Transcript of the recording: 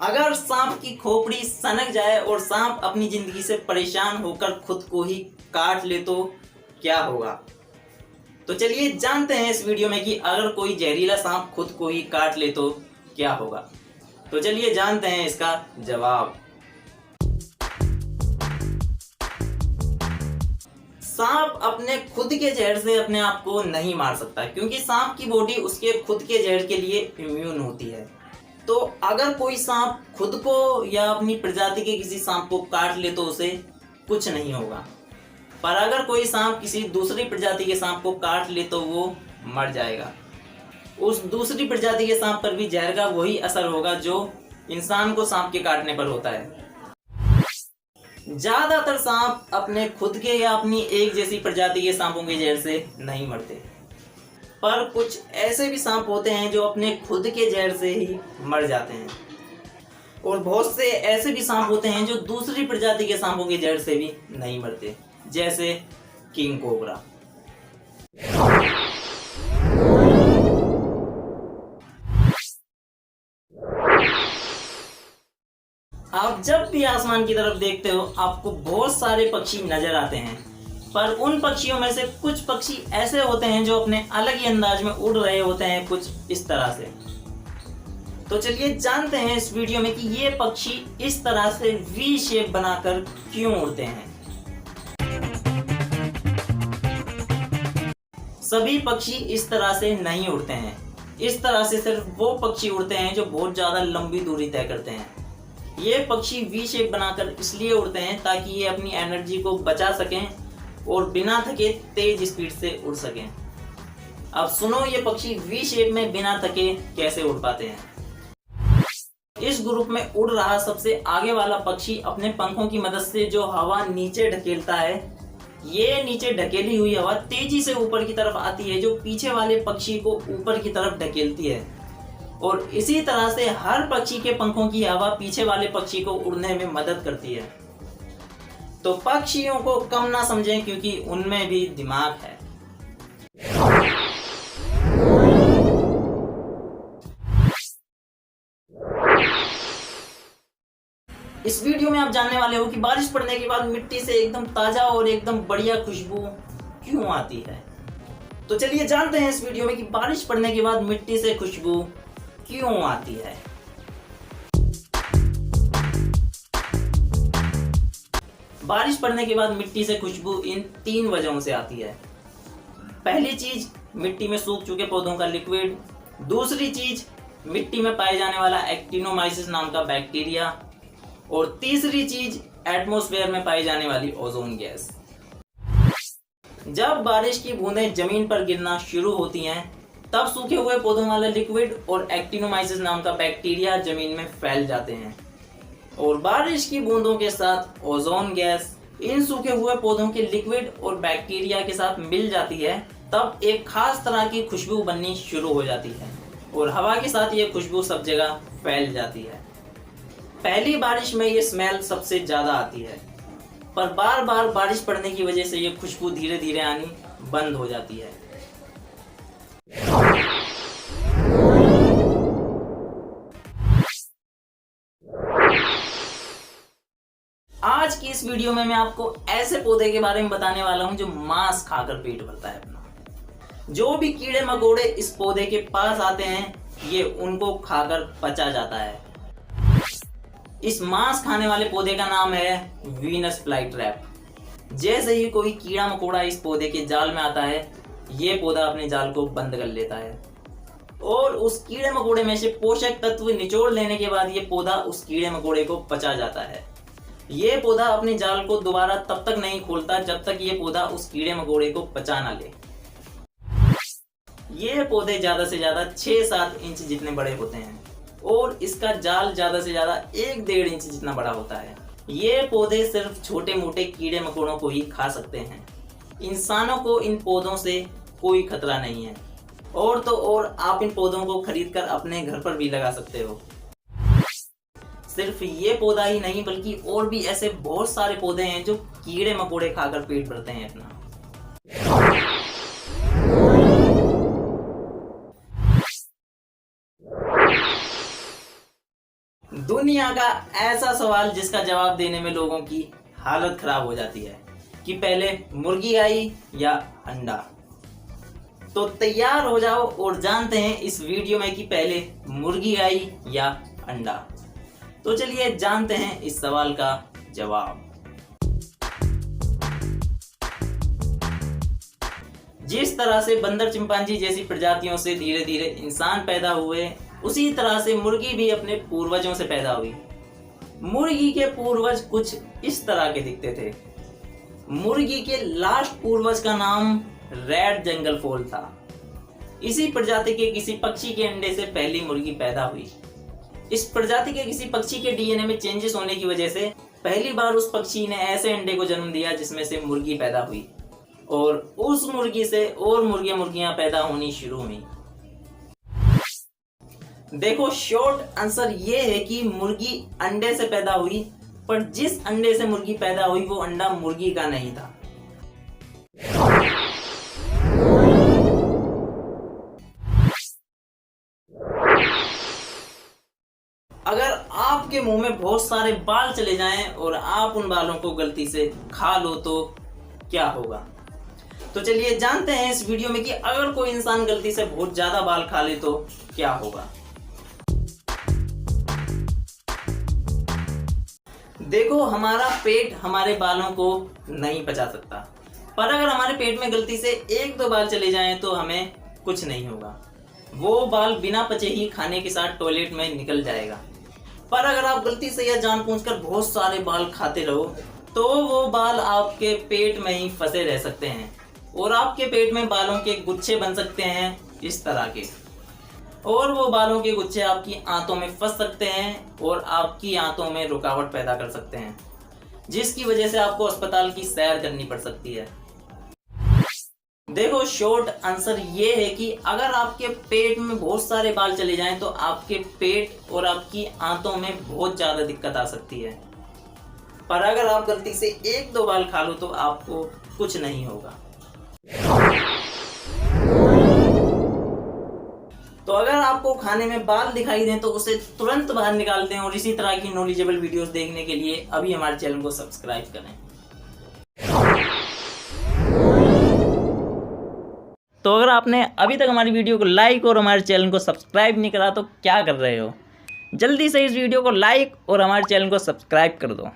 अगर सांप की खोपड़ी सनक जाए और सांप अपनी जिंदगी से परेशान होकर खुद को ही काट ले तो क्या होगा? तो चलिए जानते हैं इस वीडियो में कि अगर कोई जहरीला सांप खुद को ही काट ले तो क्या होगा। तो चलिए जानते हैं इसका जवाब। सांप अपने खुद के जहर से अपने आप को नहीं मार सकता, क्योंकि सांप की बॉडी उसके खुद के जहर के लिए इम्यून होती है। तो अगर कोई सांप खुद को या अपनी प्रजाति के किसी सांप को काट ले तो उसे कुछ नहीं होगा, पर अगर कोई सांप किसी दूसरी प्रजाति के सांप को काट ले तो वो मर जाएगा। उस दूसरी प्रजाति के सांप पर भी जहर का वही असर होगा जो इंसान को सांप के काटने पर होता है। ज्यादातर सांप अपने खुद के या अपनी एक जैसी प्रजाति के सांपों के जहर से नहीं मरते, पर कुछ ऐसे भी सांप होते हैं जो अपने खुद के जहर से ही मर जाते हैं, और बहुत से ऐसे भी सांप होते हैं जो दूसरी प्रजाति के सांपों के जहर से भी नहीं मरते, जैसे किंग कोबरा। आप जब भी आसमान की तरफ देखते हो आपको बहुत सारे पक्षी नजर आते हैं, पर उन पक्षियों में से कुछ पक्षी ऐसे होते हैं जो अपने अलग ही अंदाज में उड़ रहे होते हैं, कुछ इस तरह से। तो चलिए जानते हैं इस वीडियो में कि ये पक्षी इस तरह से वी शेप बनाकर क्यों उड़ते हैं। सभी पक्षी इस तरह से नहीं उड़ते हैं। इस तरह से सिर्फ वो पक्षी उड़ते हैं जो बहुत ज्यादा लंबी दूरी तय करते हैं। ये पक्षी वी शेप बनाकर इसलिए उड़ते हैं ताकि ये अपनी एनर्जी को बचा सकें और बिना थके तेज स्पीड से उड़ सकें। अब सुनो ये पक्षी वी शेप में बिना थके कैसे उड़ पाते हैं। इस ग्रुप में उड़ रहा सबसे आगे वाला पक्षी अपने पंखों की मदद से जो हवा नीचे ढकेलता है, ये नीचे ढकेली हुई हवा तेजी से ऊपर की तरफ आती है, जो पीछे वाले पक्षी को ऊपर की तरफ ढकेलती है, और इसी तरह से हर पक्षी के पंखों की हवा पीछे वाले पक्षी को उड़ने में मदद करती है। तो पक्षियों को कम ना समझें, क्योंकि उनमें भी दिमाग है। इस वीडियो में आप जानने वाले हो कि बारिश पड़ने के बाद मिट्टी से एकदम ताजा और एकदम बढ़िया खुशबू क्यों आती है। तो चलिए जानते हैं इस वीडियो में कि बारिश पड़ने के बाद मिट्टी से खुशबू क्यों आती है। बारिश पड़ने के बाद मिट्टी से खुशबू इन 3 वजहों से आती है। पहली चीज, मिट्टी में सूख चुके पौधों का लिक्विड। दूसरी चीज, मिट्टी में पाए जाने वाला एक्टिनोमाइसिस नाम का बैक्टीरिया। और तीसरी चीज, एटमॉस्फेयर में पाई जाने वाली ओजोन गैस। जब बारिश की बूंदें जमीन पर गिरना शुरू होती हैं, तब सूखे हुए पौधों वाला लिक्विड और एक्टिनोमाइसिस नाम का बैक्टीरिया जमीन में फैल जाते हैं, और बारिश की बूंदों के साथ ओजोन गैस इन सूखे हुए पौधों के लिक्विड और बैक्टीरिया के साथ मिल जाती है। तब एक खास तरह की खुशबू बननी शुरू हो जाती है, और हवा के साथ ये खुशबू सब जगह फैल जाती है। पहली बारिश में ये स्मेल सबसे ज्यादा आती है, पर बार बार बारिश पड़ने की वजह से ये खुशबू धीरे धीरे आनी बंद हो जाती है। आज की इस वीडियो में मैं आपको ऐसे पौधे के बारे में बताने वाला हूं जो मांस खाकर पेट भरता है अपना। जो भी कीड़े मकोड़े इस पौधे के पास आते हैं, ये उनको खाकर पचा जाता है। इस मांस खाने वाले पौधे का नाम है वीनस फ्लाईट्रैप। जैसे ही कोई कीड़ा मकोड़ा इस पौधे के जाल में आता है, ये पौधा अपने जाल को बंद कर लेता है, और उस कीड़े मकोड़े में से पोषक तत्व निचोड़ लेने के बाद ये पौधा उस कीड़े मकोड़े को पचा जाता है। ये पौधा अपने जाल को दोबारा तब तक नहीं खोलता जब तक ये पौधा उस कीड़े मकोड़े को पचा ना ले। ये पौधे ज्यादा से ज्यादा 6-7 इंच जितने बड़े होते हैं, और इसका जाल ज्यादा से ज्यादा 1-1.5 इंच जितना बड़ा होता है। ये पौधे सिर्फ छोटे मोटे कीड़े मकोड़ों को ही खा सकते हैं। इंसानों को इन पौधों से कोई खतरा नहीं है, और तो और आप इन पौधों को खरीदकर अपने घर पर भी लगा सकते हो। सिर्फ ये पौधा ही नहीं, बल्कि और भी ऐसे बहुत सारे पौधे हैं जो कीड़े मकोड़े खाकर पेट भरते हैं अपना। दुनिया का ऐसा सवाल जिसका जवाब देने में लोगों की हालत खराब हो जाती है कि पहले मुर्गी आई या अंडा। तो तैयार हो जाओ और जानते हैं इस वीडियो में कि पहले मुर्गी आई या अंडा। तो चलिए जानते हैं इस सवाल का जवाब। जिस तरह से बंदर चिंपांजी जैसी प्रजातियों से धीरे धीरे इंसान पैदा हुए, उसी तरह से मुर्गी भी अपने पूर्वजों से पैदा हुई। मुर्गी के पूर्वज कुछ इस तरह के दिखते थे। मुर्गी के लास्ट पूर्वज का नाम रेड जंगल फॉल था। इसी प्रजाति के किसी पक्षी के अंडे से पहली मुर्गी पैदा हुई। इस प्रजाति के किसी पक्षी के डीएनए में चेंजेस होने की वजह से पहली बार उस पक्षी ने ऐसे अंडे को जन्म दिया जिसमें से मुर्गी पैदा हुई, और उस मुर्गी से और मुर्गियां पैदा होनी शुरू हुई। देखो, शॉर्ट आंसर ये है कि मुर्गी अंडे से पैदा हुई, पर जिस अंडे से मुर्गी पैदा हुई वो अंडा मुर्गी का नहीं था। अगर आपके मुंह में बहुत सारे बाल चले जाएं और आप उन बालों को गलती से खा लो तो क्या होगा? तो चलिए जानते हैं इस वीडियो में कि अगर कोई इंसान गलती से बहुत ज्यादा बाल खा ले तो क्या होगा। देखो, हमारा पेट हमारे बालों को नहीं पचा सकता, पर अगर हमारे पेट में गलती से 1-2 बाल चले जाएं तो हमें कुछ नहीं होगा। वो बाल बिना पचे ही खाने के साथ टॉयलेट में निकल जाएगा। पर अगर आप गलती से या जानबूझकर बहुत सारे बाल खाते रहो तो वो बाल आपके पेट में ही फंसे रह सकते हैं और आपके पेट में बालों के गुच्छे बन सकते हैं इस तरह के, और वो बालों के गुच्छे आपकी आंतों में फंस सकते हैं और आपकी आंतों में रुकावट पैदा कर सकते हैं, जिसकी वजह से आपको अस्पताल की सैर करनी पड़ सकती है। देखो, शॉर्ट आंसर ये है कि अगर आपके पेट में बहुत सारे बाल चले जाएं तो आपके पेट और आपकी आंतों में बहुत ज्यादा दिक्कत आ सकती है, पर अगर आप गलती से 1-2 बाल खा लो तो आपको कुछ नहीं होगा। तो अगर आपको खाने में बाल दिखाई दें तो उसे तुरंत बाहर निकाल दें, और इसी तरह की नॉलेजेबल वीडियोस देखने के लिए अभी हमारे चैनल को सब्सक्राइब करें। तो अगर आपने अभी तक हमारी वीडियो को लाइक और हमारे चैनल को सब्सक्राइब नहीं करा तो क्या कर रहे हो? जल्दी से इस वीडियो को लाइक और हमारे चैनल को सब्सक्राइब कर दो।